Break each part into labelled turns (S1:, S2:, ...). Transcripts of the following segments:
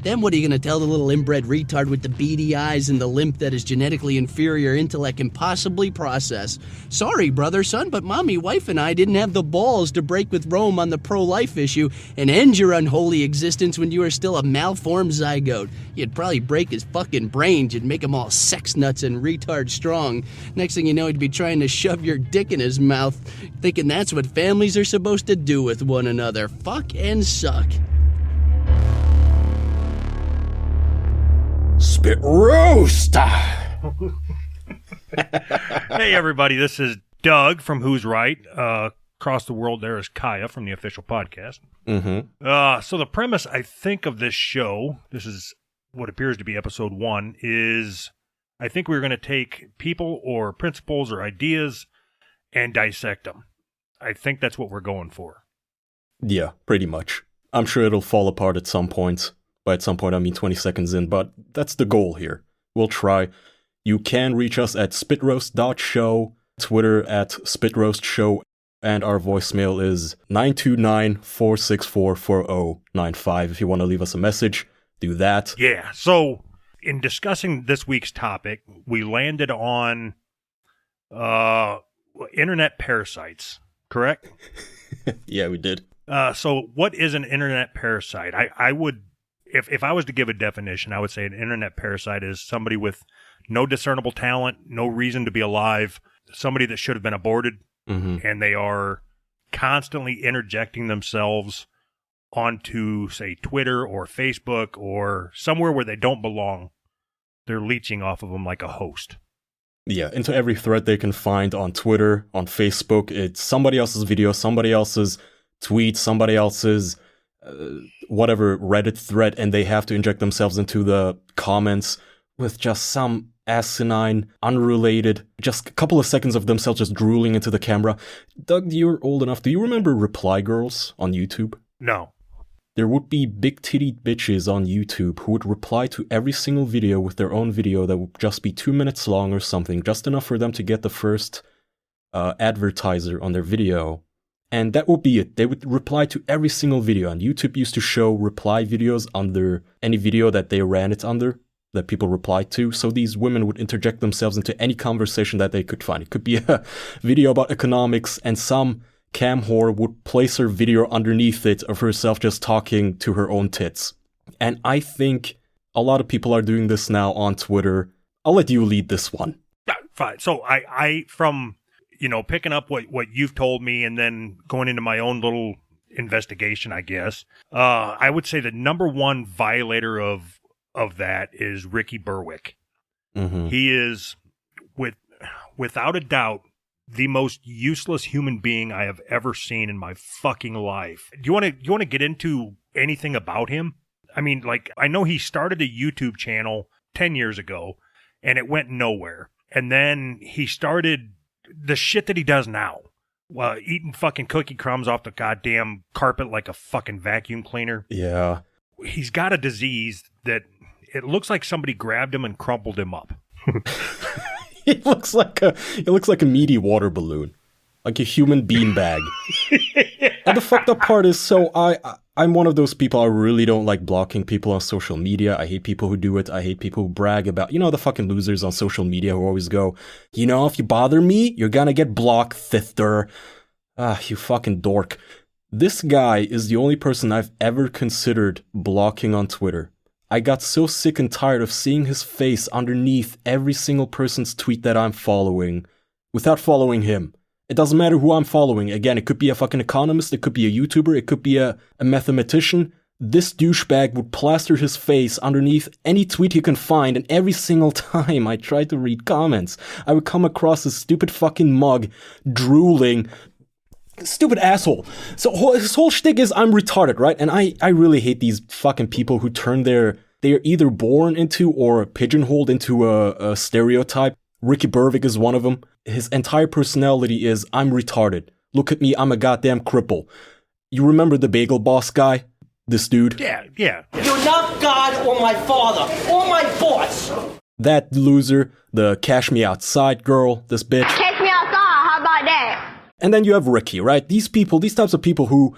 S1: Then what are you going to tell the little inbred retard with the beady eyes and the limp that his genetically inferior intellect can possibly process? Sorry, brother, son, but mommy, wife, and I didn't have the balls to break with Rome on the pro-life issue and end your unholy existence when you were still a malformed zygote. You'd probably break his fucking brains. You'd make him all sex nuts and retard strong. Next thing you know, he'd be trying to shove your dick in his mouth, thinking that's what families are supposed to do with one another. Fuck and suck.
S2: Spit roast!
S3: Hey everybody, this is Doug from Who's Right. Across the world there is Kaya from the official podcast. So the premise, I think, of this show, this is what appears to be episode 1, is I think we're going to take people or principles or ideas and dissect them. I think that's what we're going for.
S2: Yeah, pretty much. I'm sure it'll fall apart at some point. By at some point, I mean 20 seconds in, but that's the goal here. We'll try. You can reach us at spitroast.show, Twitter at spitroastshow, and our voicemail is 929-464-4095. If you want to leave us a message, do that.
S3: Yeah, so in discussing this week's topic, we landed on internet parasites, correct?
S2: Yeah, we did.
S3: So what is an internet parasite? I would... If I was to give a definition, I would say an internet parasite is somebody with no discernible talent, no reason to be alive, somebody that should have been aborted, and they are constantly interjecting themselves onto, say, Twitter or Facebook or somewhere where they don't belong. They're leeching off of them like a host.
S2: Yeah, into every thread they can find on Twitter, on Facebook. It's somebody else's video, somebody else's tweet, somebody else's... whatever Reddit thread, and they have to inject themselves into the comments with just some asinine, unrelated, just a couple of seconds of themselves just drooling into the camera. Doug, you're old enough. Do you remember Reply Girls on YouTube?
S3: No.
S2: There would be big-tittied bitches on YouTube who would reply to every single video with their own video that would just be 2 minutes long or something, just enough for them to get the first advertiser on their video. And that would be it. They would reply to every single video. And YouTube used to show reply videos under any video that they ran it under, that people replied to. So these women would interject themselves into any conversation that they could find. It could be a video about economics, and some cam whore would place her video underneath it of herself just talking to her own tits. And I think a lot of people are doing this now on Twitter. I'll let you lead this one.
S3: Fine. So I from... picking up what you've told me and then going into my own little investigation, I guess, I would say the number one violator of that is Ricky Berwick. He is, without a doubt, the most useless human being I have ever seen in my fucking life. Do you want to get into anything about him? I mean, like, I know he started a YouTube channel 10 years ago, and it went nowhere. And then he started... the shit that he does now, eating fucking cookie crumbs off the goddamn carpet like a fucking vacuum cleaner.
S2: Yeah.
S3: He's got a disease that it looks like somebody grabbed him and crumpled him up.
S2: It looks like a meaty water balloon. Like a human beanbag. And the fucked up part is, so I'm one of those people, I really don't like blocking people on social media. I hate people who do it. I hate people who brag about, the fucking losers on social media who always go, if you bother me, you're gonna get blocked, thifter. You fucking dork. This guy is the only person I've ever considered blocking on Twitter. I got so sick and tired of seeing his face underneath every single person's tweet that I'm following, without following him. It doesn't matter who I'm following. Again, it could be a fucking economist, it could be a YouTuber, it could be a mathematician. This douchebag would plaster his face underneath any tweet he can find, and every single time I tried to read comments, I would come across this stupid fucking mug drooling. Stupid asshole. So his whole shtick is I'm retarded, right? And I really hate these fucking people who turn they're either born into or pigeonholed into a stereotype. Ricky Berwick is one of them. His entire personality is, I'm retarded. Look at me, I'm a goddamn cripple. You remember the Bagel Boss guy? This dude?
S3: Yeah.
S4: You're not God or my father or my boss.
S2: That loser, the Cash Me Outside girl, this bitch.
S5: Cash me outside, how about that?
S2: And then you have Ricky, right? These types of people who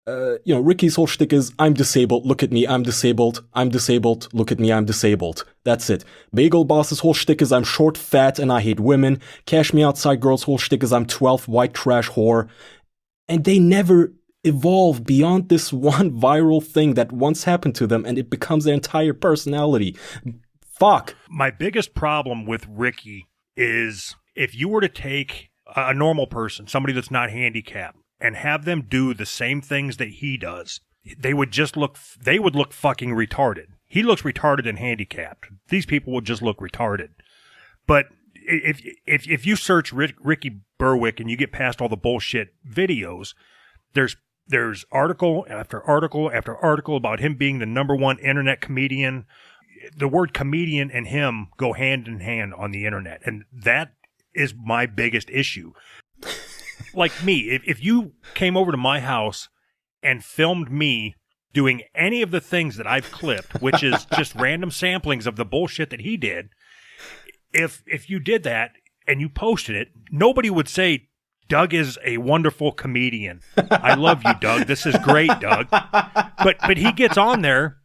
S2: Ricky's whole shtick is, I'm disabled, look at me, I'm disabled, look at me, I'm disabled. That's it. Bagel Boss's whole shtick is, I'm short, fat, and I hate women. Cash Me Outside Girl's whole shtick is, I'm 12th white trash whore. And they never evolve beyond this one viral thing that once happened to them, and it becomes their entire personality. Fuck.
S3: My biggest problem with Ricky is if you were to take a normal person, somebody that's not handicapped, and have them do the same things that he does, they would look fucking retarded. He looks retarded and handicapped. These people would just look retarded. But if you search Ricky Berwick and you get past all the bullshit videos, there's article after article after article about him being the number one internet comedian. The word comedian and him go hand in hand on the internet, and that is my biggest issue. Like me, if you came over to my house and filmed me doing any of the things that I've clipped, which is just random samplings of the bullshit that he did, if you did that and you posted it, nobody would say, Doug is a wonderful comedian. I love you, Doug. This is great, Doug. But he gets on there.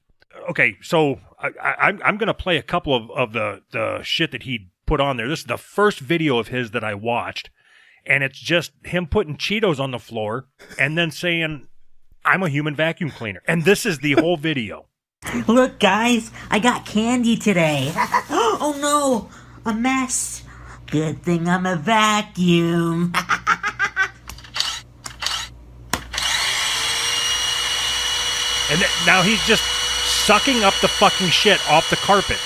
S3: Okay, so I'm going to play a couple of the shit that he put on there. This is the first video of his that I watched. And it's just him putting Cheetos on the floor and then saying, I'm a human vacuum cleaner. And this is the whole video.
S5: Look, guys, I got candy today. Oh, no, a mess. Good thing I'm a vacuum.
S3: And now he's just sucking up the fucking shit off the carpet.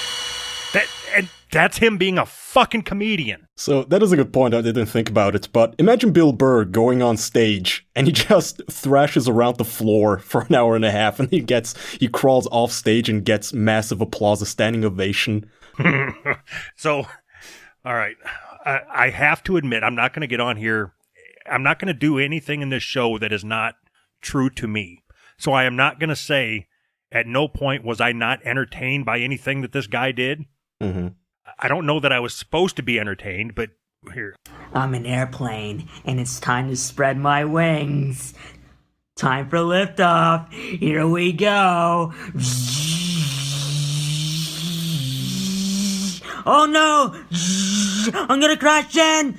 S3: That's him being a fucking comedian.
S2: So that is a good point. I didn't think about it, but imagine Bill Burr going on stage and he just thrashes around the floor for an hour and a half, and he crawls off stage and gets massive applause, a standing ovation.
S3: So, all right, I have to admit, I'm not going to get on here. I'm not going to do anything in this show that is not true to me. So I am not going to say at no point was I not entertained by anything that this guy did.
S2: Mm-hmm.
S3: I don't know that I was supposed to be entertained, but here.
S5: I'm an airplane, and it's time to spread my wings. Time for liftoff. Here we go. Oh no! I'm gonna crash in!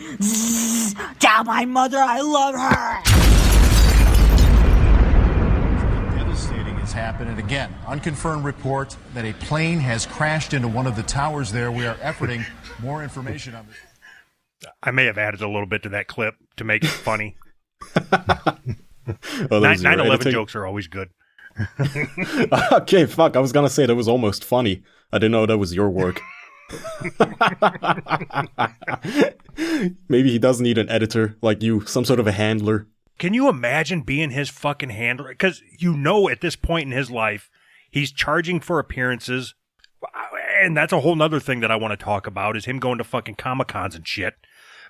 S5: Tell my mother I love her!
S6: Devastating has happened, and again, unconfirmed report that a plane has crashed into one of the towers there. We are efforting more information on this.
S3: I may have added a little bit to that clip to make it funny.
S2: Oh,
S3: 9/11 jokes are always good.
S2: Okay, fuck. I was gonna say that was almost funny. I didn't know that was your work. Maybe he does need an editor like you, some sort of a handler.
S3: Can you imagine being his fucking handler? Because at this point in his life, he's charging for appearances. And that's a whole nother thing that I want to talk about is him going to fucking Comic-Cons and shit.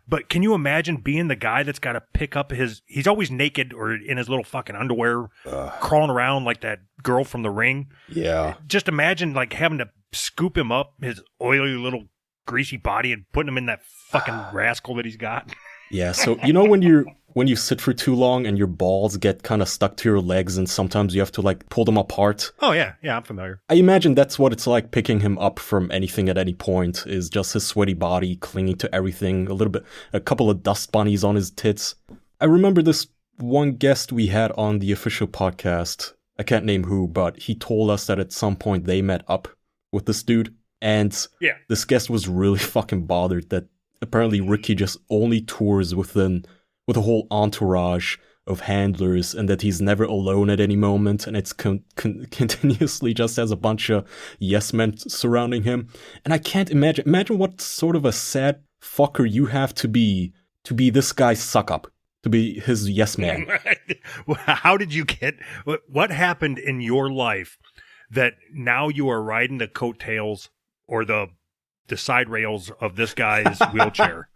S3: But can you imagine being the guy that's got to pick up he's always naked or in his little fucking underwear, crawling around like that girl from The Ring.
S2: Yeah.
S3: Just imagine like having to scoop him up, his oily little greasy body, and putting him in that fucking rascal that he's got.
S2: Yeah, so when you sit for too long and your balls get kind of stuck to your legs and sometimes you have to like pull them apart.
S3: Oh yeah, I'm familiar.
S2: I imagine that's what it's like picking him up from anything at any point, is just his sweaty body clinging to everything, a couple of dust bunnies on his tits. I remember this one guest we had on the official podcast, I can't name who, but he told us that at some point they met up with this dude, and this guest was really fucking bothered that apparently Ricky just only tours with a whole entourage of handlers, and that he's never alone at any moment, and it's continuously just has a bunch of yes men surrounding him. And I can't imagine what sort of a sad fucker you have to be this guy's suck up, to be his yes man.
S3: How did you get, what happened in your life that now you are riding the coattails or the side rails of this guy's wheelchair?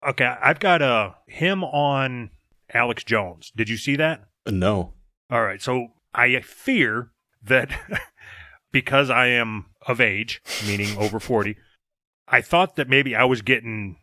S3: Okay, I've got him on Alex Jones. Did you see that?
S2: No.
S3: All right, so I fear that because I am of age, meaning over 40, I thought that maybe I was getting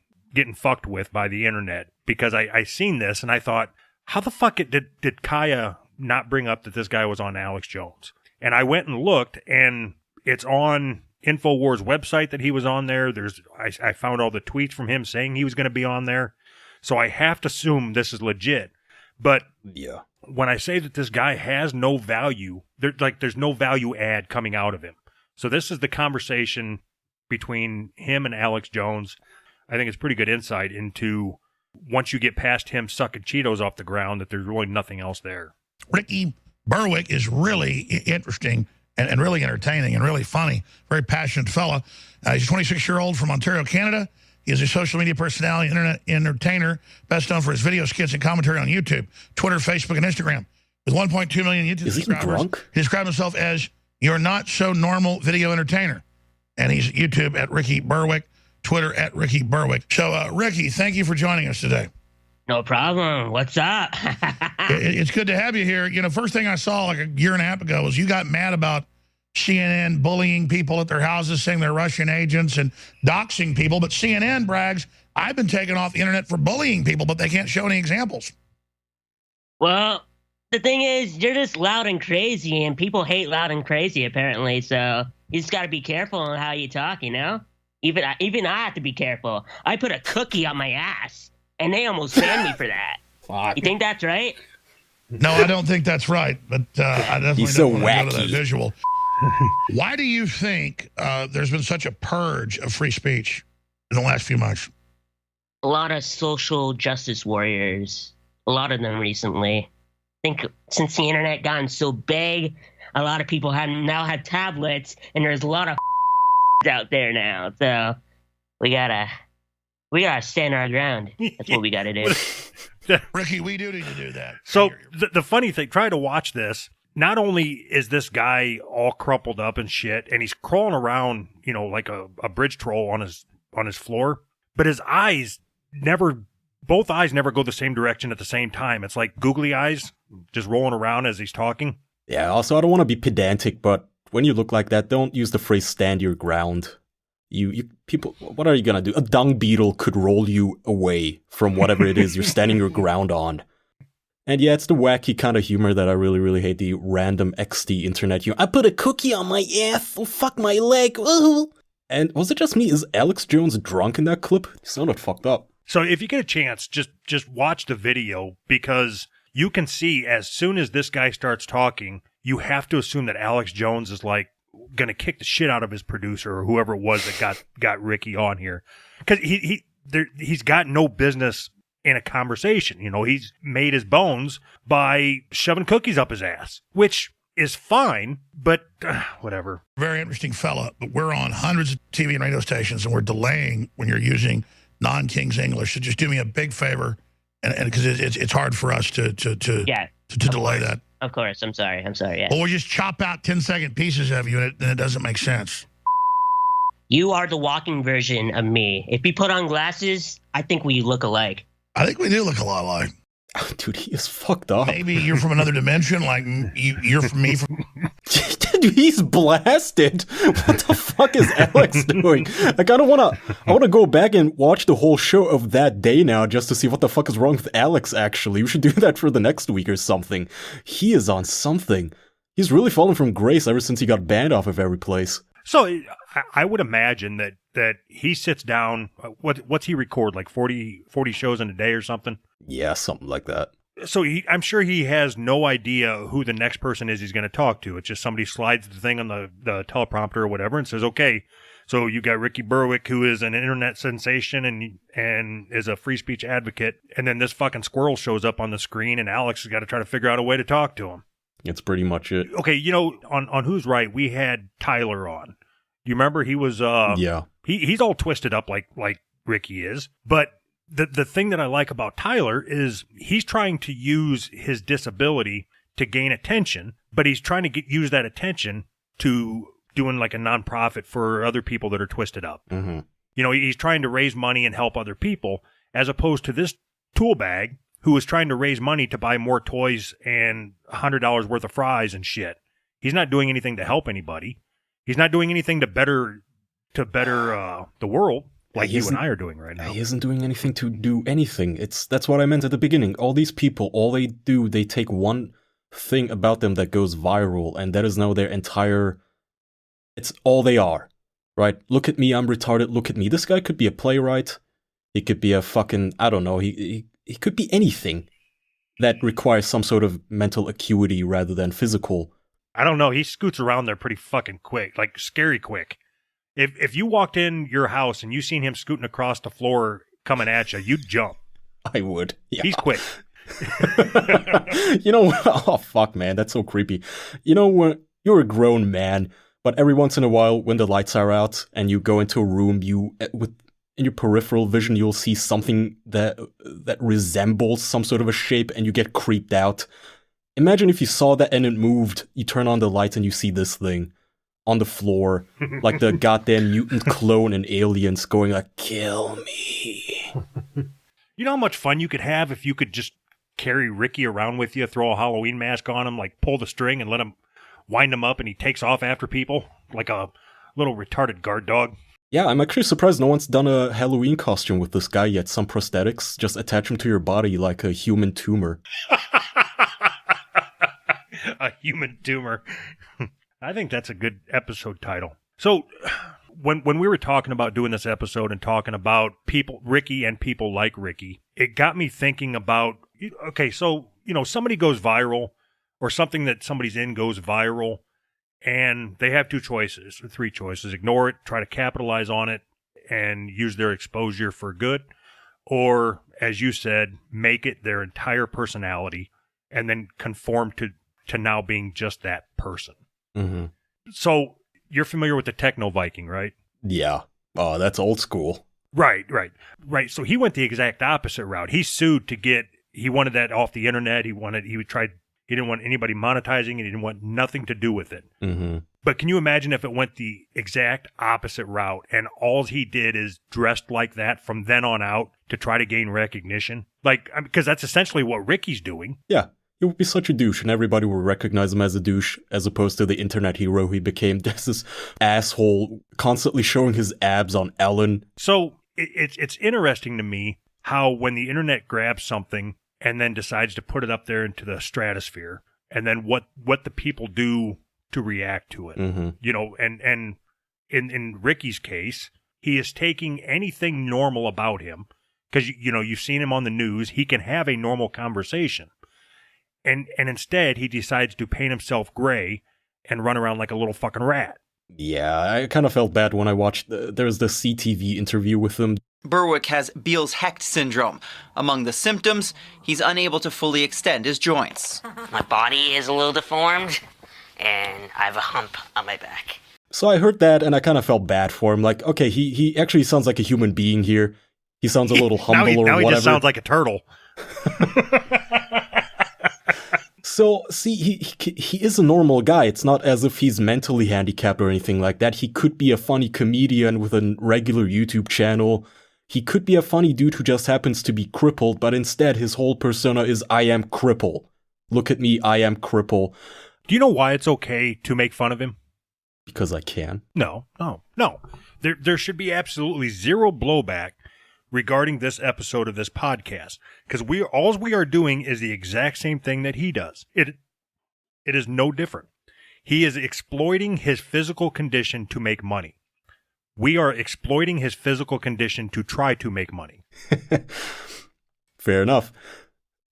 S3: fucked with by the internet because I seen this and I thought, how the fuck did Kaya not bring up that this guy was on Alex Jones? And I went and looked, and it's on InfoWars website that he was on there. I found all the tweets from him saying he was going to be on there. So I have to assume this is legit. But
S2: Yeah.
S3: when I say that this guy has no value, there's no value add coming out of him. So this is the conversation between him and Alex Jones. I think it's pretty good insight into once you get past him sucking Cheetos off the ground, that there's really nothing else there.
S7: Ricky Berwick is really interesting and really entertaining and really funny. Very passionate fella. He's a 26-year-old from Ontario, Canada. He is a social media personality, internet entertainer, best known for his video skits and commentary on YouTube, Twitter, Facebook, and Instagram. With 1.2 million YouTube
S2: Is he
S7: subscribers,
S2: drunk?
S7: he described himself as your not-so-normal video entertainer. And he's at YouTube at Ricky Berwick, Twitter at Ricky Berwick. So, Ricky, thank you for joining us today.
S8: No problem. What's up?
S7: It's good to have you here. You know, first thing I saw like a year and a half ago was you got mad about CNN bullying people at their houses, saying they're Russian agents and doxing people. But CNN brags, I've been taken off the internet for bullying people, but they can't show any examples.
S8: Well, the thing is, you're just loud and crazy, and people hate loud and crazy, apparently. So you just got to be careful on how you talk, you know? Even I have to be careful. I put a cookie on my ass, and they almost banned me for that.
S2: Fuck.
S8: You think that's right?
S7: No, I don't think that's right, but I definitely
S2: He's so
S7: don't want to go to that
S2: wacky.
S7: visual. Why do you think there's been such a purge of free speech in the last few months?
S8: A lot of social justice warriors, a lot of them recently. I think since the internet gotten so big, a lot of people now have tablets, and there's a lot of out there now. So we gotta stand our ground. That's what we gotta do.
S7: Ricky, we do need to do that.
S3: So the funny thing, try to watch this. Not only is this guy all crumpled up and shit, and he's crawling around, you know, like a bridge troll on his floor, but his eyes both eyes never go the same direction at the same time. It's like googly eyes just rolling around as he's talking.
S2: Yeah, also, I don't want to be pedantic, but when you look like that, don't use the phrase stand your ground. You people, what are you gonna do? A dung beetle could roll you away from whatever it is you're standing your ground on. And yeah, it's the wacky kind of humor that I really, really hate, the random XD internet humor. I put a cookie on my ass, oh, fuck my leg, ooh. And was it just me? Is Alex Jones drunk in that clip? He sounded fucked up.
S3: So if you get a chance, just watch the video, because you can see as soon as this guy starts talking, you have to assume that Alex Jones is like going to kick the shit out of his producer or whoever it was that got Ricky on here. Because he's got no business in a conversation. You know, he's made his bones by shoving cookies up his ass, which is fine, but whatever.
S7: Very interesting fella, but we're on hundreds of TV and radio stations, and we're delaying when you're using non-King's English. So just do me a big favor, and because it's hard for us to delay that.
S8: Of course. I'm sorry. Yeah.
S7: Or we just chop out 10-second pieces of you, and it doesn't make sense.
S8: You are the walking version of me. If you put on glasses, I think we look alike.
S7: I think we do look a lot alike.
S2: Dude, he is fucked up.
S7: Maybe you're from another dimension, like you're from me.
S2: Dude, he's blasted. What the fuck is Alex doing? Like, I want to go back and watch the whole show of that day now just to see what the fuck is wrong with Alex, actually. We should do that for the next week or something. He is on something. He's really fallen from grace ever since he got banned off of every place.
S3: So I would imagine that he sits down, what's he record, like 40 shows in a day or something?
S2: Yeah, something like that.
S3: So I'm sure he has no idea who the next person is he's going to talk to. It's just somebody slides the thing on the teleprompter or whatever and says, okay, so you got Ricky Berwick, who is an internet sensation and is a free speech advocate. And then this fucking squirrel shows up on the screen, and Alex has got to try to figure out a way to talk to him.
S2: It's pretty much it.
S3: Okay, you know, on Who's Right, we had Tyler on. You remember he was
S2: yeah.
S3: He's all twisted up like Ricky is. But the thing that I like about Tyler is he's trying to use his disability to gain attention, but he's trying to use that attention to doing like a nonprofit for other people that are twisted up.
S2: Mm-hmm.
S3: You know, he's trying to raise money and help other people, as opposed to this tool bag who is trying to raise money to buy more toys and $100 worth of fries and shit. He's not doing anything to help anybody. He's not doing anything to better the world. like
S2: He
S3: you and
S2: isn't-
S3: I are doing right now.
S2: He isn't doing anything to do anything. That's what I meant at the beginning. All these people, all they do, they take one thing about them that goes viral, and that is now their entire... It's all they are, right? Look at me, I'm retarded, look at me. This guy could be a playwright. He could be a fucking... I don't know. He could be anything that requires some sort of mental acuity rather than physical.
S3: I don't know. He scoots around there pretty fucking quick, like scary quick. If you walked in your house and you seen him scooting across the floor coming at you, you'd jump.
S2: I would. Yeah.
S3: He's quick.
S2: You know, oh fuck, man, that's so creepy. You know, when you're a grown man, but every once in a while, when the lights are out and you go into a room, in your peripheral vision, you'll see something that resembles some sort of a shape, and you get creeped out. Imagine if you saw that and it moved. You turn on the lights and you see this thing on the floor, like the goddamn mutant clone in Aliens, going like, "Kill me."
S3: You know how much fun you could have if you could just carry Ricky around with you, throw a Halloween mask on him, like pull the string and let him wind him up, and he takes off after people like a little retarded guard dog.
S2: Yeah, I'm actually surprised no one's done a Halloween costume with this guy yet. Some prosthetics, just attach him to your body like a human tumor.
S3: A human tumor. I think that's a good episode title. So when we were talking about doing this episode and talking about people, Ricky and people like Ricky, it got me thinking about, okay, so, somebody goes viral, or something that somebody's in goes viral, and they have three choices. Ignore it, try to capitalize on it, and use their exposure for good. Or, as you said, make it their entire personality, and then conform to now being just that person.
S2: Mm-hmm.
S3: So, you're familiar with the Techno Viking, right?
S2: Yeah. Oh, that's old school.
S3: Right. So he went the exact opposite route. He sued he wanted that off the internet. He didn't want anybody monetizing it. He didn't want nothing to do with it.
S2: Mm-hmm.
S3: But can you imagine if it went the exact opposite route, and all he did is dressed like that from then on out to try to gain recognition? Because that's essentially what Ricky's doing.
S2: Yeah. He would be such a douche, and everybody would recognize him as a douche, as opposed to the internet hero he became. There's this asshole constantly showing his abs on Ellen.
S3: So it's interesting to me how when the internet grabs something and then decides to put it up there into the stratosphere, and then what the people do to react to it.
S2: Mm-hmm.
S3: And in Ricky's case, he is taking anything normal about him, because you've seen him on the news. He can have a normal conversation. And instead, he decides to paint himself gray and run around like a little fucking rat.
S2: Yeah, I kind of felt bad when I watched there's the CTV interview with him.
S9: Berwick has Beals-Hecht syndrome. Among the symptoms, he's unable to fully extend his joints.
S5: My body is a little deformed, and I have a hump on my back.
S2: So I heard that, and I kind of felt bad for him. Like, okay, he actually sounds like a human being here. He sounds a little humble or whatever.
S3: Now he just sounds like a turtle.
S2: So, see, he is a normal guy. It's not as if he's mentally handicapped or anything like that. He could be a funny comedian with a regular YouTube channel. He could be a funny dude who just happens to be crippled, but instead his whole persona is, I am cripple. Look at me, I am cripple.
S3: Do you know why it's okay to make fun of him?
S2: Because I can.
S3: No. There should be absolutely zero blowback regarding this episode of this podcast, because all we are doing is the exact same thing that he does. It is no different. He is exploiting his physical condition to make money. We are exploiting his physical condition to try to make money.
S2: Fair enough.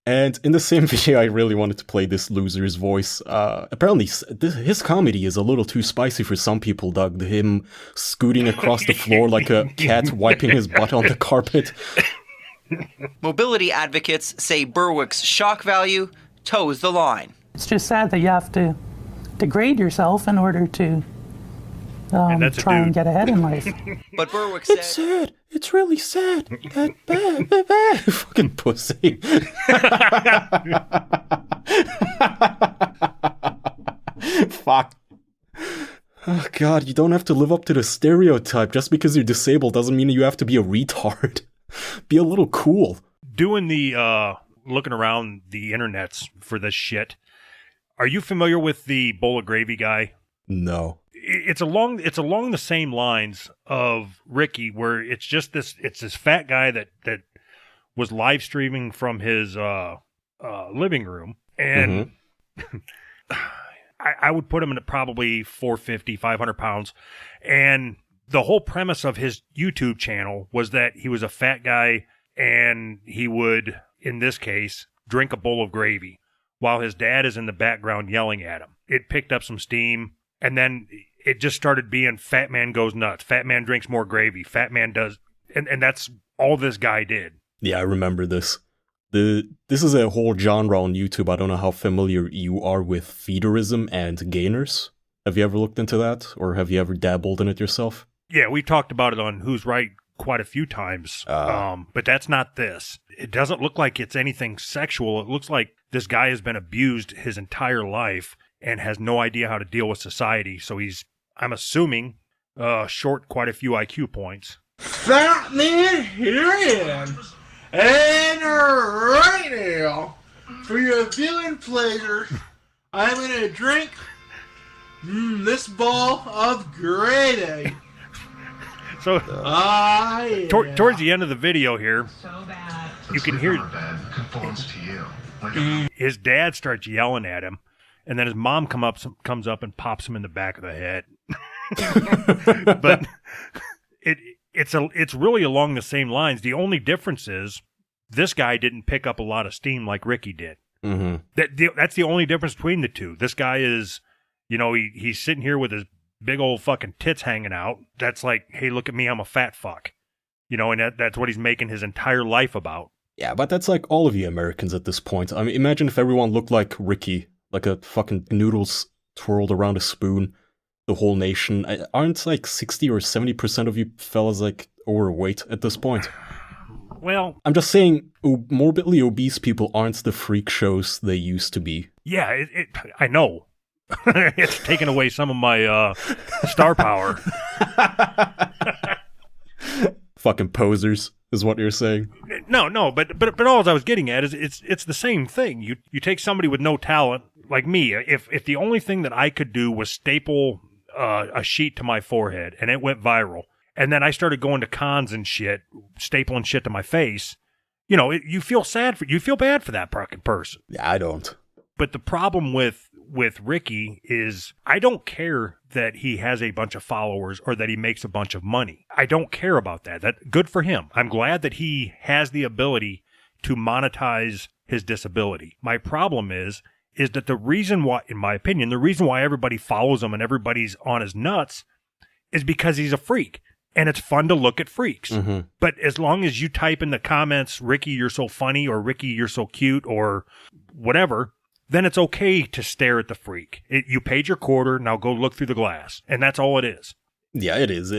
S2: And in the same video, I really wanted to play this loser's voice. Apparently, his comedy is a little too spicy for some people, Doug. Him scooting across the floor like a cat wiping his butt on the carpet.
S9: Mobility advocates say Berwick's shock value toes the line.
S10: It's just sad that you have to degrade yourself in order to try and get ahead in life.
S9: But Berwick said...
S2: It's sad. It's really sad. Bad. Fucking pussy. Fuck. Oh god, you don't have to live up to the stereotype. Just because you're disabled doesn't mean you have to be a retard. Be a little cool.
S3: Doing the looking around the internets for this shit. Are you familiar with the bowl of gravy guy?
S2: No.
S3: it's along the same lines of Ricky, where it's this fat guy that was live streaming from his living room, and I would put him at probably 450, 500 pounds, and the whole premise of his YouTube channel was that he was a fat guy, and he would, in this case, drink a bowl of gravy while his dad is in the background yelling at him. It picked up some steam, and then it just started being fat man goes nuts, fat man drinks more gravy, fat man does, and that's all this guy did.
S2: Yeah, I remember this. This is a whole genre on YouTube. I don't know how familiar you are with feederism and gainers. Have you ever looked into that, or have you ever dabbled in it yourself?
S3: Yeah, we talked about it on Who's Right quite a few times, but that's not this. It doesn't look like it's anything sexual. It looks like this guy has been abused his entire life and has no idea how to deal with society. So he's, I'm assuming, short quite a few IQ points.
S11: Fat man, here I am. And right now, for your viewing pleasure, I'm going to drink this bowl of gravy.
S3: So,
S11: yeah.
S3: Towards the end of the video here, you can hear his dad starts yelling at him, and then his mom comes up and pops him in the back of the head. But it's really along the same lines. The only difference is this guy didn't pick up a lot of steam like Ricky did.
S2: Mm-hmm.
S3: That's the only difference between the two. This guy is, he's sitting here with his big old fucking tits hanging out. That's like, hey, look at me, I'm a fat fuck. And that's what he's making his entire life about.
S2: Yeah, but that's like all of you Americans at this point. I mean, imagine if everyone looked like Ricky, like a fucking noodles twirled around a spoon, the whole nation. Aren't like 60 or 70% of you fellas like overweight at this point?
S3: Well,
S2: I'm just saying, morbidly obese people aren't the freak shows they used to be.
S3: Yeah, I know. It's taken away some of my star power.
S2: Fucking posers is what you're saying.
S3: No, but all I was getting at is it's the same thing. You take somebody with no talent like me. If the only thing that I could do was staple a sheet to my forehead and it went viral, and then I started going to cons and shit, stapling shit to my face, you feel bad for that fucking person.
S2: Yeah, I don't.
S3: But the problem with Ricky is I don't care that he has a bunch of followers or that he makes a bunch of money. I don't care about that. That good for him. I'm glad that he has the ability to monetize his disability. My problem is that the reason why, in my opinion, the reason why everybody follows him and everybody's on his nuts is because he's a freak. And it's fun to look at freaks.
S2: Mm-hmm.
S3: But as long as you type in the comments, Ricky, you're so funny, or Ricky, you're so cute, or whatever, then it's okay to stare at the freak. You paid your quarter, now go look through the glass. And that's all it is.
S2: Yeah, it is.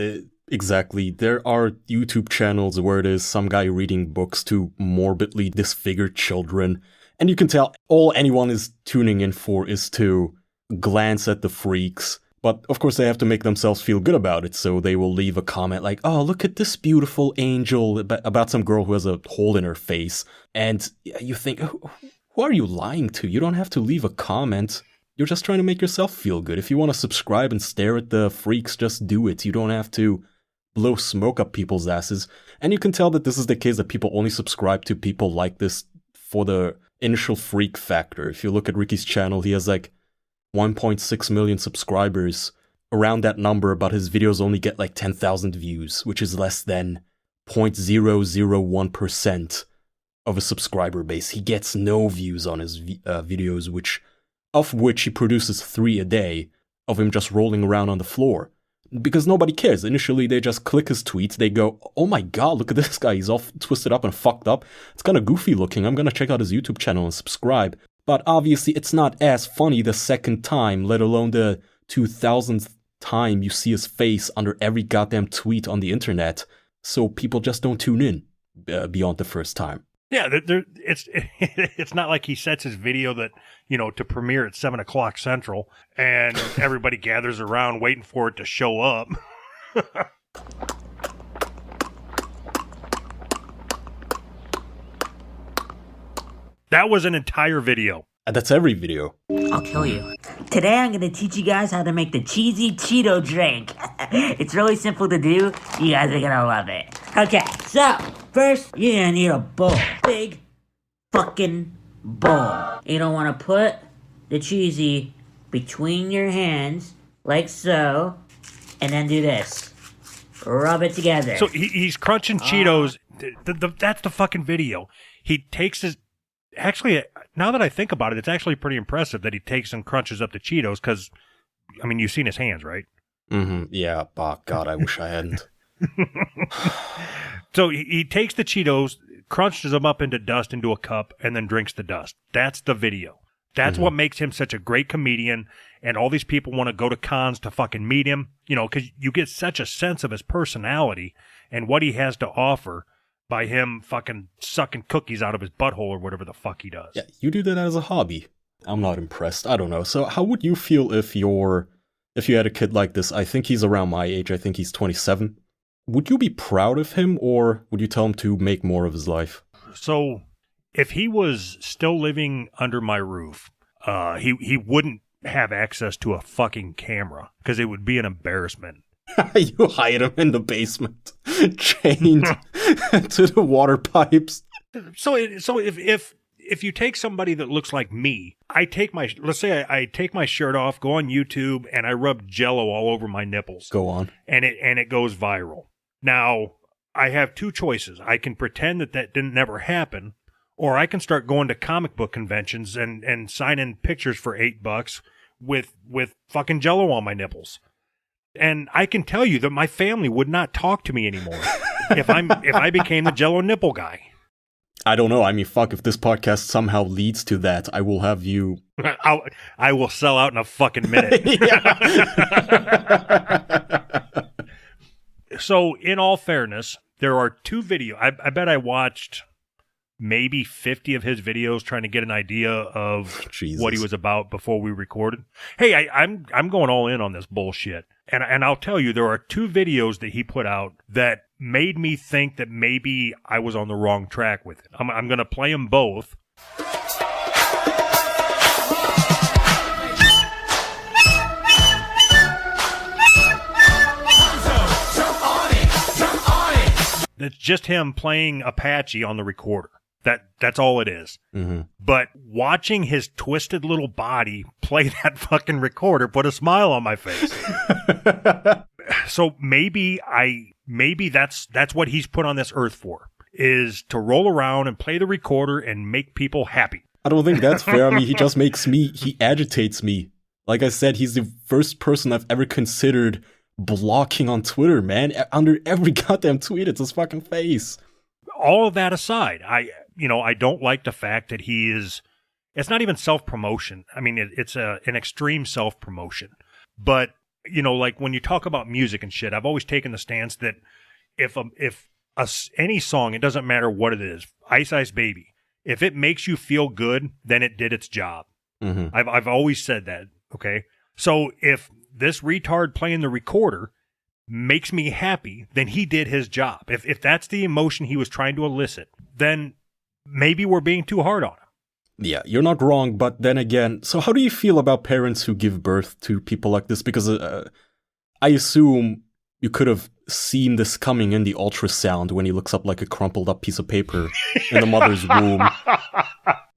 S2: Exactly. There are YouTube channels where it is some guy reading books to morbidly disfigured children. And you can tell all anyone is tuning in for is to glance at the freaks. But of course they have to make themselves feel good about it, so they will leave a comment like, oh, look at this beautiful angel, about some girl who has a hole in her face. And you think, who are you lying to? You don't have to leave a comment. You're just trying to make yourself feel good. If you want to subscribe and stare at the freaks, just do it. You don't have to blow smoke up people's asses. And you can tell that this is the case, that people only subscribe to people like this for the initial freak factor. If you look at Ricky's channel, he has like 1.6 million subscribers, around that number, but his videos only get like 10,000 views, which is less than 0.001% of a subscriber base. He gets no views on his videos, of which he produces 3 a day of him just rolling around on the floor. Because nobody cares. Initially, they just click his tweets, they go, oh my god, look at this guy, he's all twisted up and fucked up. It's kind of goofy looking, I'm gonna check out his YouTube channel and subscribe. But obviously, it's not as funny the second time, let alone the 2000th time you see his face under every goddamn tweet on the internet. So people just don't tune in beyond the first time.
S3: Yeah, it's not like he sets his video that, to premiere at 7 o'clock Central and everybody gathers around waiting for it to show up. That was an entire video.
S2: That's every video.
S5: I'll kill you. Today I'm gonna teach you guys how to make the cheesy Cheeto drink. It's really simple to do. You guys are gonna love it. Okay, so first you're gonna need a bowl. Big fucking bowl. You don't wanna put the cheesy between your hands, like so, and then do this. Rub it together.
S3: So he's crunching Cheetos. That's the fucking video. He takes his... Actually, now that I think about it, it's actually pretty impressive that he takes and crunches up the Cheetos because, I mean, you've seen his hands, right?
S2: Mm-hmm. Yeah, oh, God, I wish I hadn't.
S3: So he takes the Cheetos, crunches them up into dust into a cup, and then drinks the dust. That's the video. That's what makes him such a great comedian, and all these people want to go to cons to fucking meet him, you know, because you get such a sense of his personality and what he has to offer by him fucking sucking cookies out of his butthole or whatever the fuck he does.
S2: Yeah, you do that as a hobby. I'm not impressed. I don't know. So how would you feel if you had a kid like this? I think he's around my age. I think he's 27. Would you be proud of him, or would you tell him to make more of his life?
S3: So if he was still living under my roof, he wouldn't have access to a fucking camera because it would be an embarrassment.
S2: You hide him in the basement, chained to the water pipes.
S3: So if you take somebody that looks like me, let's say I take my shirt off, go on YouTube, and I rub Jello all over my nipples.
S2: Go on.
S3: And it goes viral. Now, I have two choices. I can pretend that didn't never happen, or I can start going to comic book conventions and sign in pictures for $8 with fucking Jello on my nipples. And I can tell you that my family would not talk to me anymore if I became the Jello nipple guy.
S2: I don't know. I mean, fuck, if this podcast somehow leads to that, I will have you...
S3: I will sell out in a fucking minute. So, in all fairness, there are two videos. I bet I watched maybe 50 of his videos trying to get an idea of what he was about before we recorded. Hey, I'm going all in on this bullshit. And I'll tell you, there are two videos that he put out that made me think that maybe I was on the wrong track with it. I'm going to play them both. That's just him playing Apache on the recorder. That's all it is.
S2: Mm-hmm.
S3: But watching his twisted little body play that fucking recorder put a smile on my face. So maybe that's what he's put on this earth for, is to roll around and play the recorder and make people happy.
S2: I don't think that's fair. I mean, he agitates me. Like I said, he's the first person I've ever considered blocking on Twitter, man. Under every goddamn tweet, it's his fucking face.
S3: All of that aside, I don't like the fact that it's not even self-promotion. I mean, it's an extreme self-promotion. But, like when you talk about music and shit, I've always taken the stance that if any song, it doesn't matter what it is, Ice Ice Baby, if it makes you feel good, then it did its job.
S2: Mm-hmm.
S3: I've always said that, okay? So if this retard playing the recorder makes me happy, then he did his job. If that's the emotion he was trying to elicit, then maybe we're being too hard on him.
S2: Yeah, you're not wrong, but then again, so how do you feel about parents who give birth to people like this? Because I assume you could have seen this coming in the ultrasound when he looks up like a crumpled up piece of paper in the mother's womb.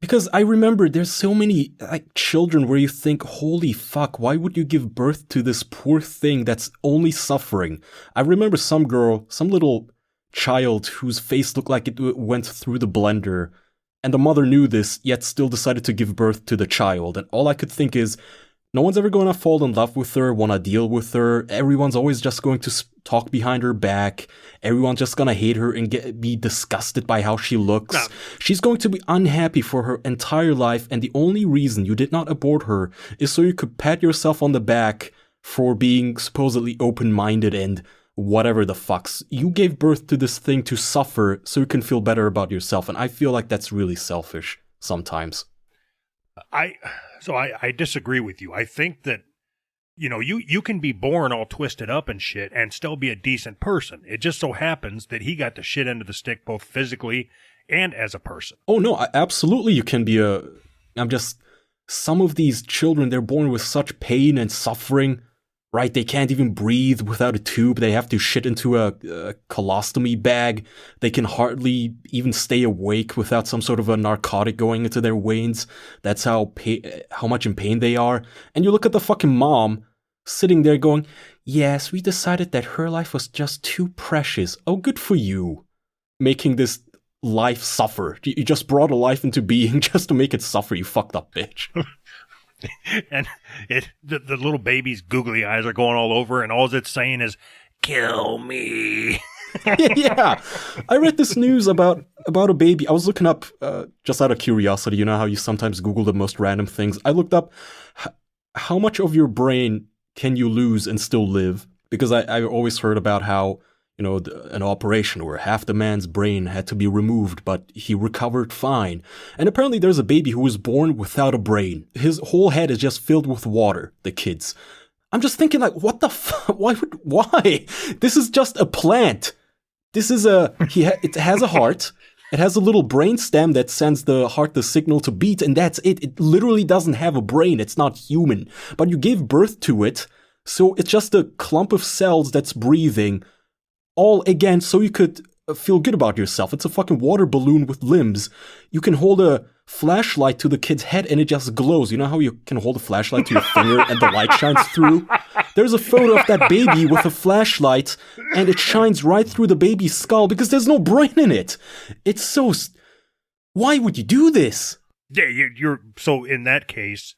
S2: Because I remember there's so many children where you think, holy fuck, why would you give birth to this poor thing that's only suffering? I remember some little child whose face looked like it went through the blender, and the mother knew this, yet still decided to give birth to the child. And all I could think is, no one's ever going to fall in love with her, want to deal with her. Everyone's always just going to talk behind her back. Everyone's just going to hate her and be disgusted by how she looks. No. She's going to be unhappy for her entire life, and the only reason you did not abort her is so you could pat yourself on the back for being supposedly open-minded and whatever the fucks. You gave birth to this thing to suffer so you can feel better about yourself, and I feel like that's really selfish sometimes.
S3: So I disagree with you. I think that, you can be born all twisted up and shit and still be a decent person. It just so happens that he got the shit end of the stick both physically and as a person.
S2: Oh, no, absolutely you can be some of these children, they're born with such pain and suffering, right? They can't even breathe without a tube. They have to shit into a colostomy bag. They can hardly even stay awake without some sort of a narcotic going into their veins. That's how much in pain they are. And you look at the fucking mom sitting there going, yes, we decided that her life was just too precious. Oh, good for you. Making this life suffer. You just brought a life into being just to make it suffer, you fucked up bitch.
S3: And the little baby's googly eyes are going all over, and all it's saying is, kill me.
S2: Yeah. I read this news about a baby. I was looking up, just out of curiosity, you know how you sometimes Google the most random things. I looked up how much of your brain can you lose and still live? Because I always heard about how, you know, an operation where half the man's brain had to be removed, but he recovered fine. And apparently there's a baby who was born without a brain. His whole head is just filled with water, the kid's. I'm just thinking, like, what the fuck? Why? This is just a plant. This is it has a heart. It has a little brain stem that sends the heart the signal to beat, and that's it. It literally doesn't have a brain. It's not human. But you gave birth to it, so it's just a clump of cells that's breathing. All again, so you could feel good about yourself. It's a fucking water balloon with limbs. You can hold a flashlight to the kid's head and it just glows. You know how you can hold a flashlight to your finger and the light shines through? There's a photo of that baby with a flashlight and it shines right through the baby's skull because there's no brain in it. It's so... Why would you do this?
S3: Yeah, so in that case,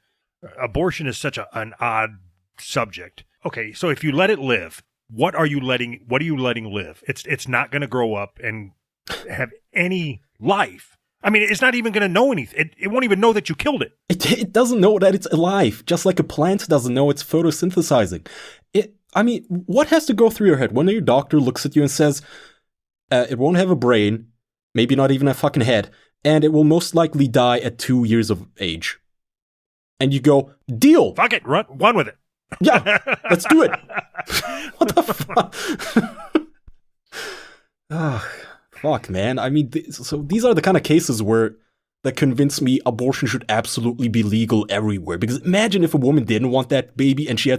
S3: abortion is such an odd subject. Okay, so if you let it live, what are you letting live? It's not going to grow up and have any life. I mean, it's not even going to know anything. It won't even know that you killed it.
S2: It doesn't know that it's alive, just like a plant doesn't know it's photosynthesizing. What has to go through your head when your doctor looks at you and says, it won't have a brain, maybe not even a fucking head, and it will most likely die at 2 years of age. And you go, deal!
S3: Fuck it, run with it.
S2: Yeah, let's do it. What the fuck? Oh, fuck, man. I mean, so these are the kind of cases that convince me abortion should absolutely be legal everywhere. Because imagine if a woman didn't want that baby and she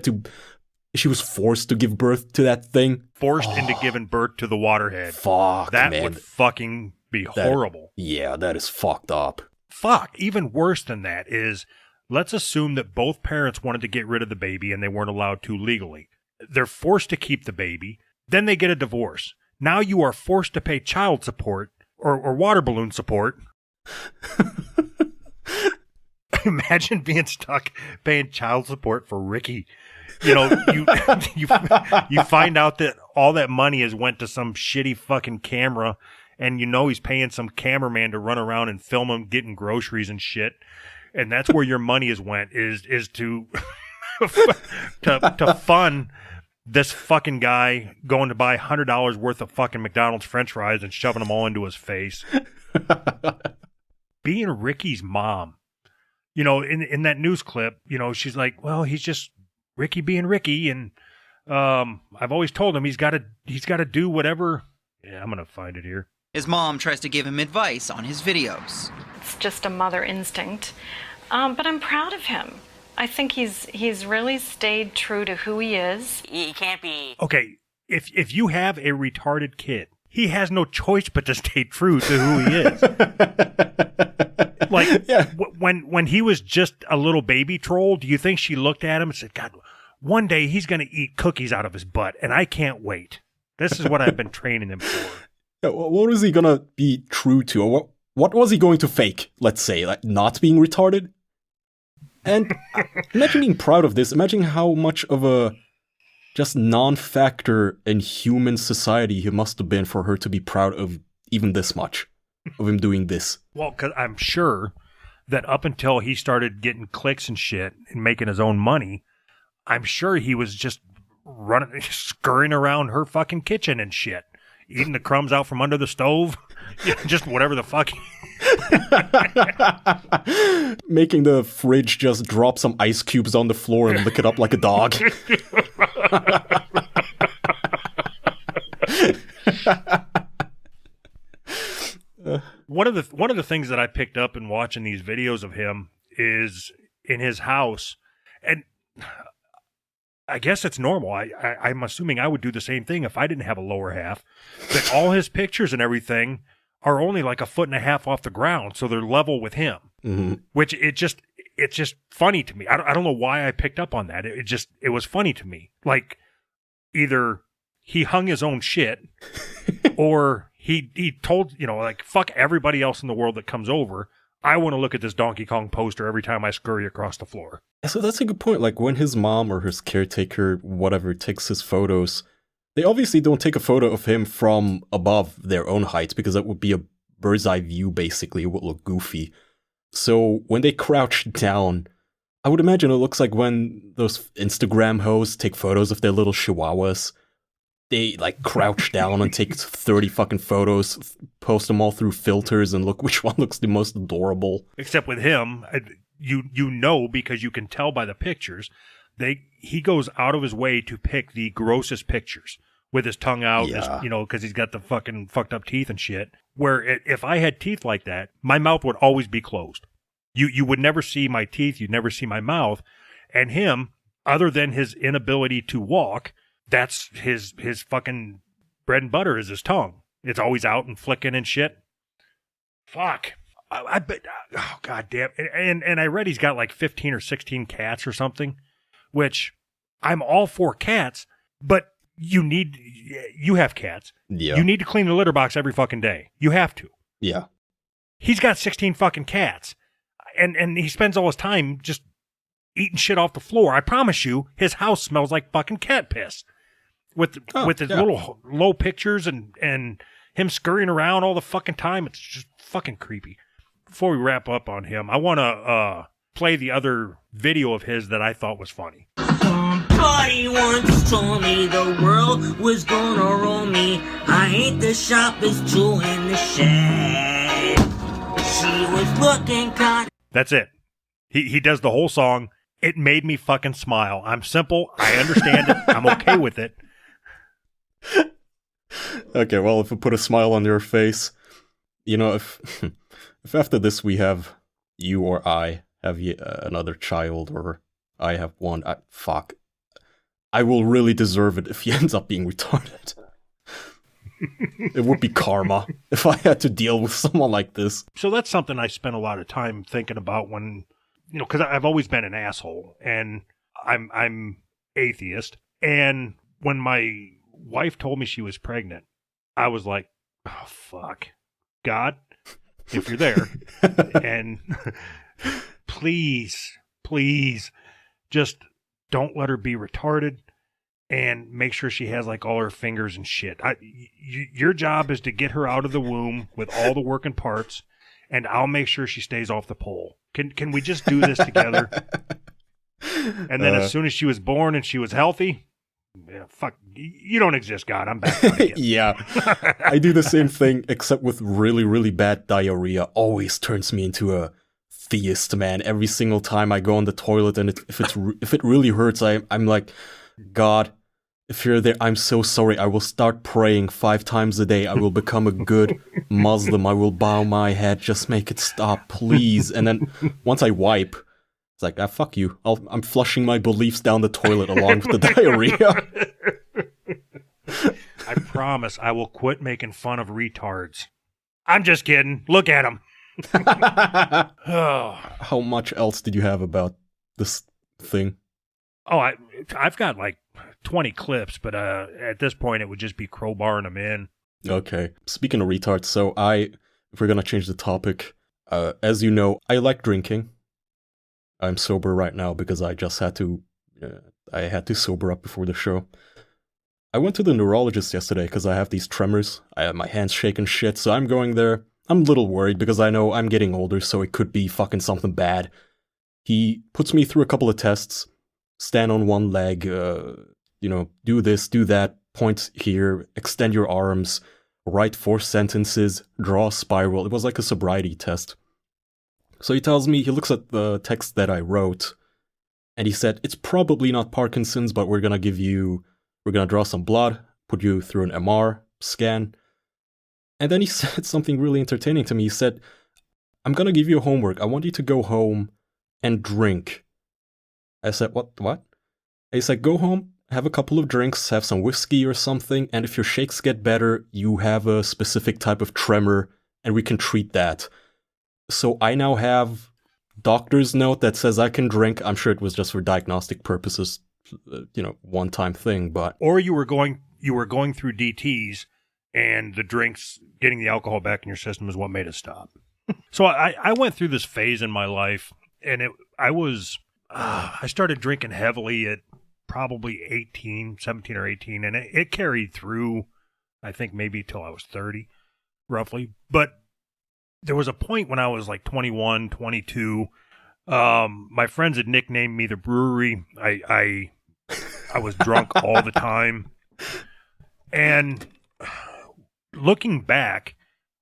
S2: was forced to give birth to that thing.
S3: Forced into giving birth to the waterhead.
S2: Fuck,
S3: that
S2: man.
S3: Would fucking be horrible.
S2: That is fucked up.
S3: Fuck, even worse than that is, let's assume that both parents wanted to get rid of the baby and they weren't allowed to legally. They're forced to keep the baby. Then they get a divorce. Now you are forced to pay child support or water balloon support. Imagine being stuck paying child support for Ricky. You know, you find out that all that money has went to some shitty fucking camera, and you know he's paying some cameraman to run around and film him getting groceries and shit. And that's where your money has went, is to to fund this fucking guy going to buy $100 worth of fucking McDonald's French fries and shoving them all into his face. Being Ricky's mom, you know, in that news clip, you know, she's like, well, he's just Ricky being Ricky, and I've always told him he's got to do whatever. Yeah, I'm gonna find it here.
S9: His mom tries to give him advice on his videos.
S12: It's just a mother instinct, but I'm proud of him. I think he's really stayed true to who he is.
S5: He can't be...
S3: Okay, if you have a retarded kid, he has no choice but to stay true to who he is. Like, yeah. When he was just a little baby troll, do you think she looked at him and said, God, one day he's going to eat cookies out of his butt, and I can't wait. This is what I've been training him for.
S2: Yeah, what is he going to be true to? Or what was he going to fake, let's say? Like, not being retarded? And imagine being proud of this. Imagine how much of a just non-factor in human society he must have been for her to be proud of even this much, of him doing this.
S3: Well, because I'm sure that up until he started getting clicks and shit and making his own money, I'm sure he was just scurrying around her fucking kitchen and shit, eating the crumbs out from under the stove, just whatever the fuck.
S2: Making the fridge just drop some ice cubes on the floor and lick it up like a dog.
S3: One of the things that I picked up in watching these videos of him is in his house, and I guess it's normal. I'm assuming I would do the same thing if I didn't have a lower half. But all his pictures and everything are only like 1.5 feet off the ground, so they're level with him.
S2: Mm-hmm.
S3: Which it's just funny to me. I don't know why I picked up on that. It was funny to me. Like either he hung his own shit, or he told, like, fuck everybody else in the world that comes over. I want to look at this Donkey Kong poster every time I scurry across the floor.
S2: So that's a good point. Like when his mom or his caretaker, whatever, takes his photos, they obviously don't take a photo of him from above their own height because that would be a bird's eye view, basically. It would look goofy. So when they crouch down, I would imagine it looks like when those Instagram hoes take photos of their little chihuahuas. They like crouch down and take 30 fucking photos, post them all through filters, and look which one looks the most adorable.
S3: Except with him, you know, because you can tell by the pictures, he goes out of his way to pick the grossest pictures with his tongue out, because he's got the fucking fucked up teeth and shit. Where if I had teeth like that, my mouth would always be closed. You would never see my teeth, you'd never see my mouth. And him, other than his inability to walk, that's his fucking bread and butter is his tongue. It's always out and flicking and shit. Fuck. I bet. Oh, god damn. And I read he's got like 15 or 16 cats or something, which I'm all for cats, but you have cats.
S2: Yeah.
S3: You need to clean the litter box every fucking day. You have to.
S2: Yeah.
S3: He's got 16 fucking cats. And he spends all his time just eating shit off the floor. I promise you, his house smells like fucking cat piss. With his little low pictures and him scurrying around all the fucking time. It's just fucking creepy. Before we wrap up on him, I want to play the other video of his that I thought was funny.
S5: Somebody once told me the world was gonna roll me. I ain't the sharpest tool in the shed. She was looking kind.
S3: That's it. He does the whole song. It made me fucking smile. I'm simple. I understand it. I'm okay with it.
S2: Okay, well, if we put a smile on your face, if after this we have you or I have another child, or I have one, I will really deserve it if he ends up being retarded. It would be karma if I had to deal with someone like this.
S3: So that's something I spent a lot of time thinking about when, because I've always been an asshole, and I'm atheist, and when my wife told me she was pregnant, I was like, oh, fuck. God, if you're there, and please, just don't let her be retarded, and make sure she has like all her fingers and shit. Your job is to get her out of the womb with all the working parts, and I'll make sure she stays off the pole. Can we just do this together? And then as soon as she was born and she was healthy, yeah, fuck, you don't exist, God. I'm back on again.
S2: Yeah, I do the same thing, except with really, really bad diarrhea. Always turns me into a theist, man. Every single time I go on the toilet, and if it really hurts, I'm like, God, if you're there, I'm so sorry. I will start praying 5 times a day. I will become a good Muslim. I will bow my head. Just make it stop, please. And then once I wipe, it's like, fuck you. I'm flushing my beliefs down the toilet along with the diarrhea.
S3: I promise I will quit making fun of retards. I'm just kidding. Look at him.
S2: How much else did you have about this thing?
S3: Oh, I've got like 20 clips, but at this point it would just be crowbarring them in.
S2: Okay. Speaking of retards, so if we're gonna change the topic, as you know, I like drinking. I'm sober right now because I just had to sober up before the show. I went to the neurologist yesterday because I have these tremors. I have my hands shaking shit, so I'm going there. I'm a little worried because I know I'm getting older, so it could be fucking something bad. He puts me through a couple of tests. Stand on one leg, do this, do that, point here, extend your arms, write 4 sentences, draw a spiral. It was like a sobriety test. So he looks at the text that I wrote, and he said, it's probably not Parkinson's, but we're gonna draw some blood, put you through an MR scan. And then he said something really entertaining to me. He said, I'm gonna give you homework. I want you to go home and drink. I said, what? He said, go home, have a couple of drinks, have some whiskey or something, and if your shakes get better, you have a specific type of tremor, and we can treat that. So I now have doctor's note that says I can drink. I'm sure it was just for diagnostic purposes, one-time thing, but...
S3: Or you were going through DTs, and the drinks, getting the alcohol back in your system is what made it stop. So I went through this phase in my life, and I started drinking heavily at probably 17 or 18, and it carried through, I think, maybe till I was 30, roughly. But there was a point when I was like 21, 22. My friends had nicknamed me the brewery. I was drunk all the time. And looking back,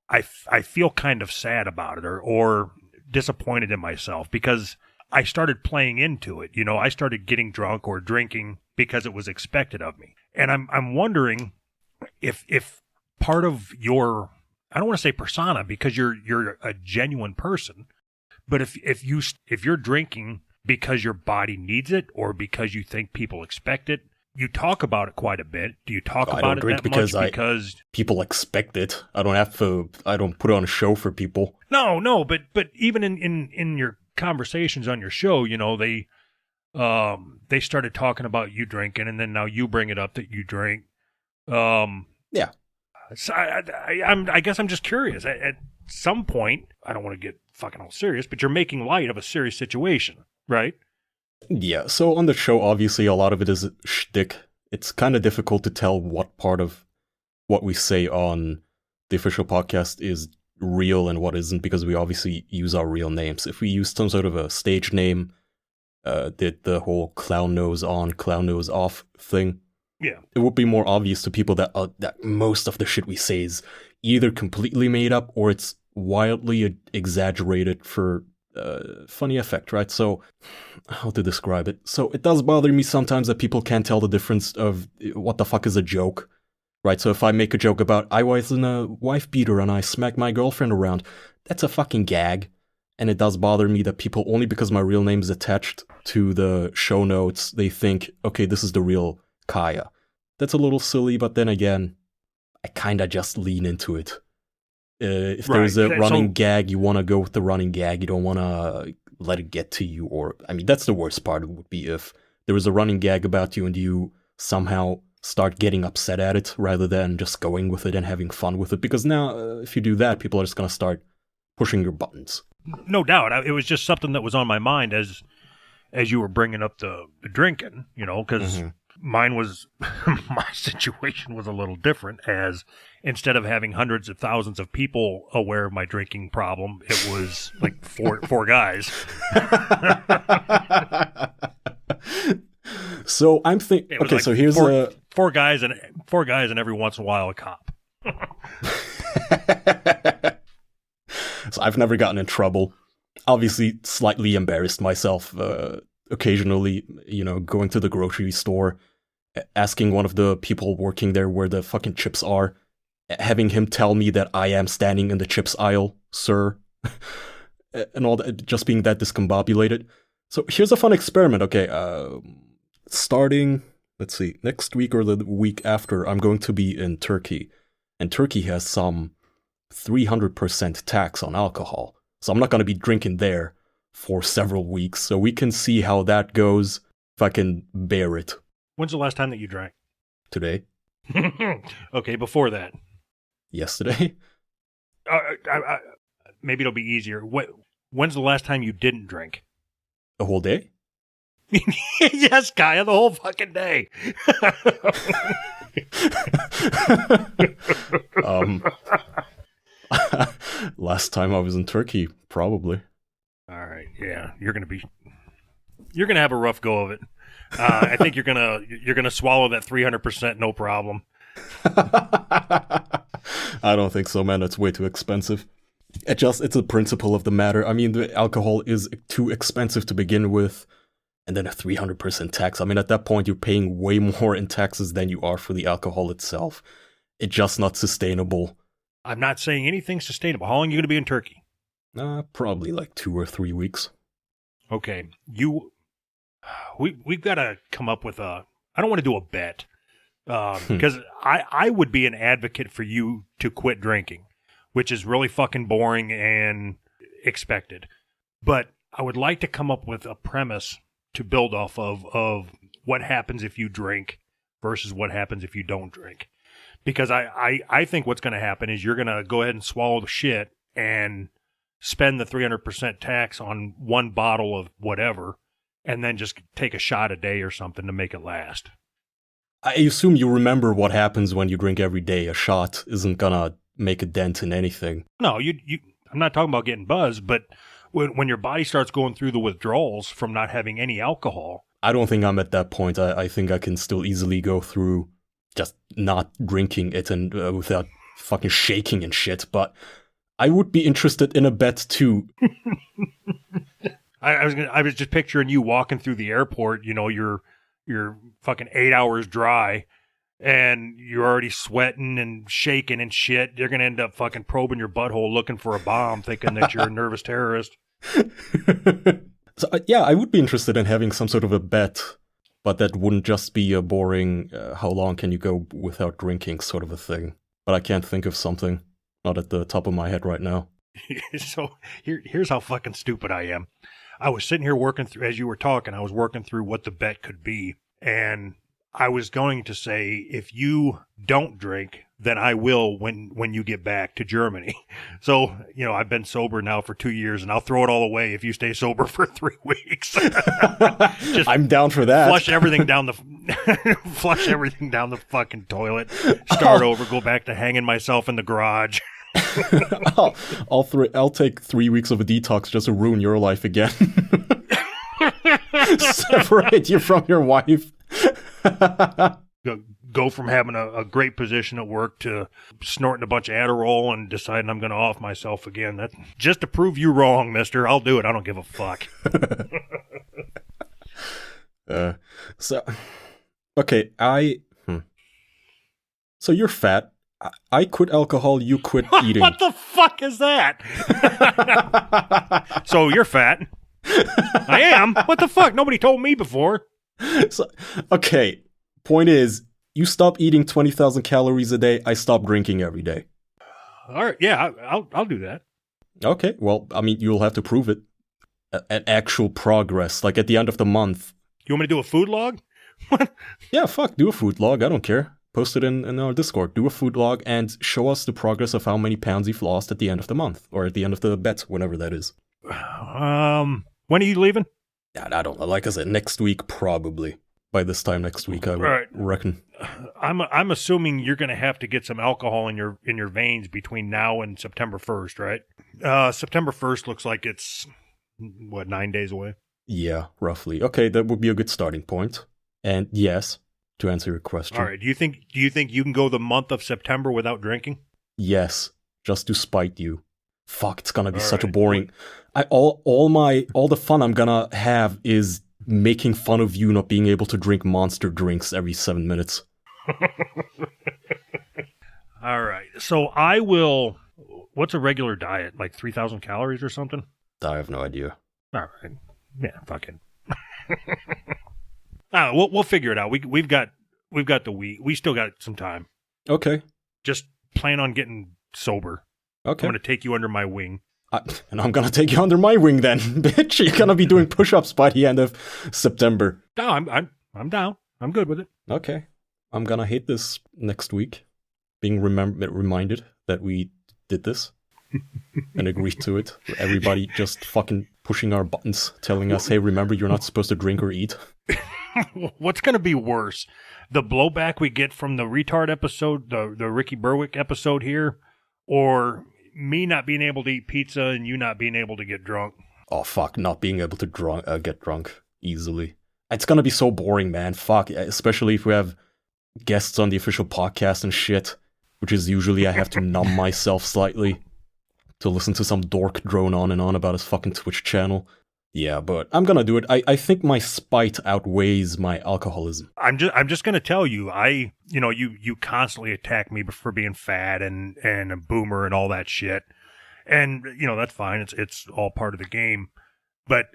S3: I feel kind of sad about it or disappointed in myself because I started playing into it. I started getting drunk or drinking because it was expected of me. And I'm wondering if part of your, I don't want to say persona because you're a genuine person, but if you're drinking because your body needs it or because you think people expect it, you talk about it quite a bit. Do you talk about it that much? Because
S2: people expect it. I don't put on a show for people.
S3: No, but even in your conversations on your show, they started talking about you drinking, and then now you bring it up that you drink.
S2: Yeah.
S3: So I guess I'm just curious. At some point, I don't want to get fucking all serious, but you're making light of a serious situation, right?
S2: Yeah, so on the show, obviously, a lot of it is shtick. It's kind of difficult to tell what part of what we say on the official podcast is real and what isn't, because we obviously use our real names. If we use some sort of a stage name, did the whole clown nose on, clown nose off thing,
S3: yeah,
S2: it would be more obvious to people that most of the shit we say is either completely made up or it's wildly exaggerated for funny effect, right? So, how to describe it? So, it does bother me sometimes that people can't tell the difference of what the fuck is a joke, right? So, if I make a joke about I was in a wife beater and I smacked my girlfriend around, that's a fucking gag. And it does bother me that people, only because my real name is attached to the show notes, they think, okay, this is the real Kaya. That's a little silly, but then again, I kinda just lean into it. If there's a running gag, you want to go with the running gag. You don't want to let it get to you. Or, I mean, that's the worst part would be if there was a running gag about you and you somehow start getting upset at it rather than just going with it and having fun with it. Because now, if you do that, people are just going to start pushing your buttons.
S3: No doubt. It was just something that was on my mind as you were bringing up the drinking, because mine was, my situation was a little different, as instead of having hundreds of thousands of people aware of my drinking problem, it was like four guys.
S2: So I'm thinking, okay, so here's
S3: four guys and every once in a while a cop.
S2: So I've never gotten in trouble. Obviously, slightly embarrassed myself occasionally, going to the grocery store, asking one of the people working there where the fucking chips are, having him tell me that I am standing in the chips aisle, sir, and all that, just being that discombobulated. So here's a fun experiment, okay? Starting, let's see, next week or the week after, I'm going to be in Turkey, and Turkey has some 300% tax on alcohol. So I'm not going to be drinking there for several weeks. So we can see how that goes, if I can bear it.
S3: When's the last time that you drank?
S2: Today.
S3: Okay, before that.
S2: Yesterday.
S3: Maybe it'll be easier. When's the last time you didn't drink?
S2: A whole day?
S3: Yes, Kaya, the whole fucking day.
S2: Last time I was in Turkey, probably.
S3: All right, yeah, you're gonna have a rough go of it. I think you're gonna swallow that 300% no problem.
S2: I don't think so, man. That's way too expensive. It's a principle of the matter. I mean, the alcohol is too expensive to begin with, and then a 300% tax. I mean, at that point, you're paying way more in taxes than you are for the alcohol itself. It's just not sustainable.
S3: I'm not saying anything sustainable. How long are you going to be in Turkey?
S2: Probably like 2 or 3 weeks.
S3: Okay, we've got to come up with I don't want to do a bet because I would be an advocate for you to quit drinking, which is really fucking boring and expected. But I would like to come up with a premise to build off of what happens if you drink versus what happens if you don't drink. Because I think what's going to happen is you're going to go ahead and swallow the shit and spend the 300% tax on one bottle of whatever and then just take a shot a day or something to make it last.
S2: I assume you remember what happens when you drink every day. A shot isn't gonna make a dent in anything.
S3: No, I'm not talking about getting buzzed, but when your body starts going through the withdrawals from not having any alcohol.
S2: I don't think I'm at that point. I think I can still easily go through just not drinking it and without fucking shaking and shit, but I would be interested in a bet too.
S3: I was just picturing you walking through the airport, you're fucking 8 hours dry and you're already sweating and shaking and shit. You're going to end up fucking probing your butthole looking for a bomb thinking that you're a nervous terrorist.
S2: So, yeah, I would be interested in having some sort of a bet, but that wouldn't just be a boring, how long can you go without drinking sort of a thing. But I can't think of something. Not at the top of my head right now.
S3: So here's how fucking stupid I am. I was sitting here working through, as you were talking, I was working through what the bet could be. And I was going to say, if you don't drink, then I will when you get back to Germany. So, I've been sober now for 2 years, and I'll throw it all away if you stay sober for 3 weeks. Just
S2: I'm down for that.
S3: Flush everything down the fucking toilet. Start over, go back to hanging myself in the garage.
S2: I'll take 3 weeks of a detox just to ruin your life again. Separate you from your wife.
S3: Go from having a great position at work to snorting a bunch of Adderall and deciding I'm going to off myself again. That just to prove you wrong, mister. I'll do it. I don't give a fuck.
S2: So you're fat. I quit alcohol, you quit eating.
S3: What the fuck is that? So you're fat. I am. What the fuck? Nobody told me before.
S2: So, okay, point is, you stop eating 20,000 calories a day, I stop drinking every day.
S3: All right, yeah, I'll do that.
S2: Okay, well, I mean, you'll have to prove it. An actual progress, like at the end of the month.
S3: You want me to do a food log?
S2: Yeah, fuck, do a food log, I don't care. Post it in our Discord. Do a food log and show us the progress of how many pounds you've lost at the end of the month. Or at the end of the bet, whenever that is.
S3: When are you leaving?
S2: I don't know. Like I said, next week, probably. By this time next week, I would reckon.
S3: I'm assuming you're going to have to get some alcohol in your veins between now and September 1st, right? September 1st looks like it's, 9 days away?
S2: Yeah, roughly. Okay, that would be a good starting point. And yes, to answer your question.
S3: All right. Do you think you can go the month of September without drinking?
S2: Yes, just to spite you. Fuck, it's gonna be such a boring. All the fun I'm gonna have is making fun of you not being able to drink monster drinks every 7 minutes.
S3: All right. So I will. What's a regular diet? Like 3,000 calories or something?
S2: I have no idea.
S3: All right. Yeah, fucking. We'll figure it out. We've got the week. We still got some time.
S2: Okay.
S3: Just plan on getting sober.
S2: Okay.
S3: I'm going to take you under my wing.
S2: And I'm going to take you under my wing then, bitch. You're going to be doing push-ups by the end of September.
S3: No, I'm down. I'm good with it.
S2: Okay. I'm going to hate this next week. Being reminded that we did this and agreed to it. Everybody just fucking pushing our buttons, telling us, hey, remember, you're not supposed to drink or eat.
S3: What's going to be worse? The blowback we get from the retard episode, the Ricky Berwick episode here, or me not being able to eat pizza and you not being able to get drunk?
S2: Oh, fuck, not being able to get drunk easily. It's going to be so boring, man. Fuck, especially if we have guests on the official podcast and shit, which is usually I have to numb myself slightly to listen to some dork drone on and on about his fucking Twitch channel. Yeah, but I'm gonna do it. I think my spite outweighs my alcoholism.
S3: I'm just gonna tell you, you constantly attack me for being fat and a boomer and all that shit, and that's fine. It's all part of the game, but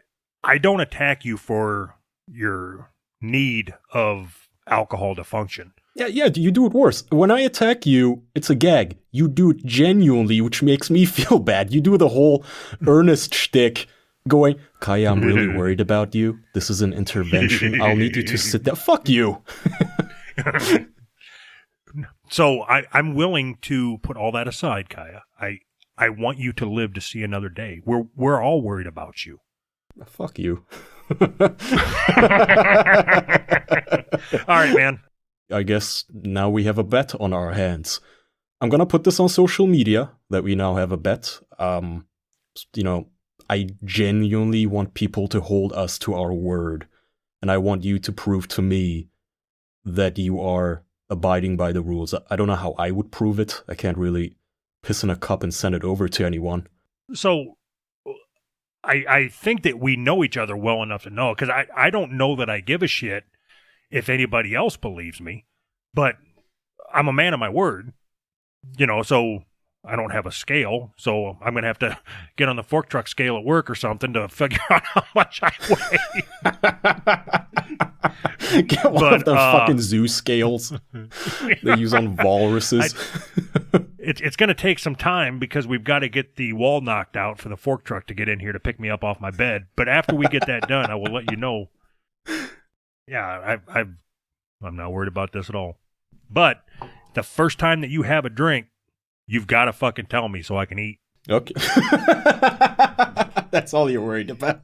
S3: I don't attack you for your need of alcohol to function.
S2: Yeah, you do it worse. When I attack you, it's a gag. You do it genuinely, which makes me feel bad. You do the whole earnest shtick, going, Kaya, I'm really worried about you. This is an intervention. I'll need you to sit down. Fuck you.
S3: So I'm willing to put all that aside, Kaya. I want you to live to see another day. We're all worried about you.
S2: Fuck you.
S3: All right, man.
S2: I guess now we have a bet on our hands. I'm gonna put this on social media that we now have a bet. I genuinely want people to hold us to our word. And I want you to prove to me that you are abiding by the rules. I don't know how I would prove it. I can't really piss in a cup and send it over to anyone.
S3: So I think that we know each other well enough to know, because I don't know that I give a shit if anybody else believes me, but I'm a man of my word, so I don't have a scale, so I'm going to have to get on the fork truck scale at work or something to figure out how much I weigh.
S2: Get one of the fucking zoo scales they use on walruses.
S3: It's going to take some time because we've got to get the wall knocked out for the fork truck to get in here to pick me up off my bed. But after we get that done, I will let you know. Yeah, I'm not worried about this at all. But the first time that you have a drink, you've got to fucking tell me so I can eat.
S2: Okay. That's all you're worried about.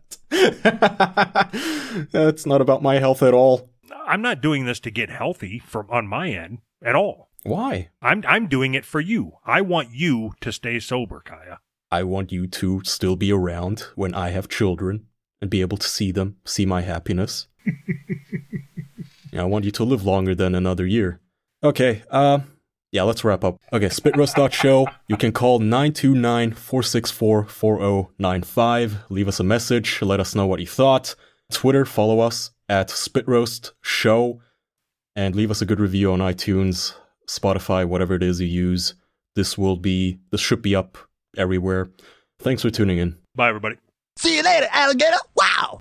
S2: That's not about my health at all.
S3: I'm not doing this to get healthy on my end at all.
S2: Why?
S3: I'm doing it for you. I want you to stay sober, Kaya.
S2: I want you to still be around when I have children and be able to see them, see my happiness. I want you to live longer than another year. Okay, let's wrap up. Okay, spitroast.show. You can call 929-464-4095. Leave us a message. Let us know what you thought. Twitter, follow us at spitroastshow. And leave us a good review on iTunes, Spotify, whatever it is you use. This should be up everywhere. Thanks for tuning in.
S3: Bye, everybody.
S4: See you later, alligator. Wow.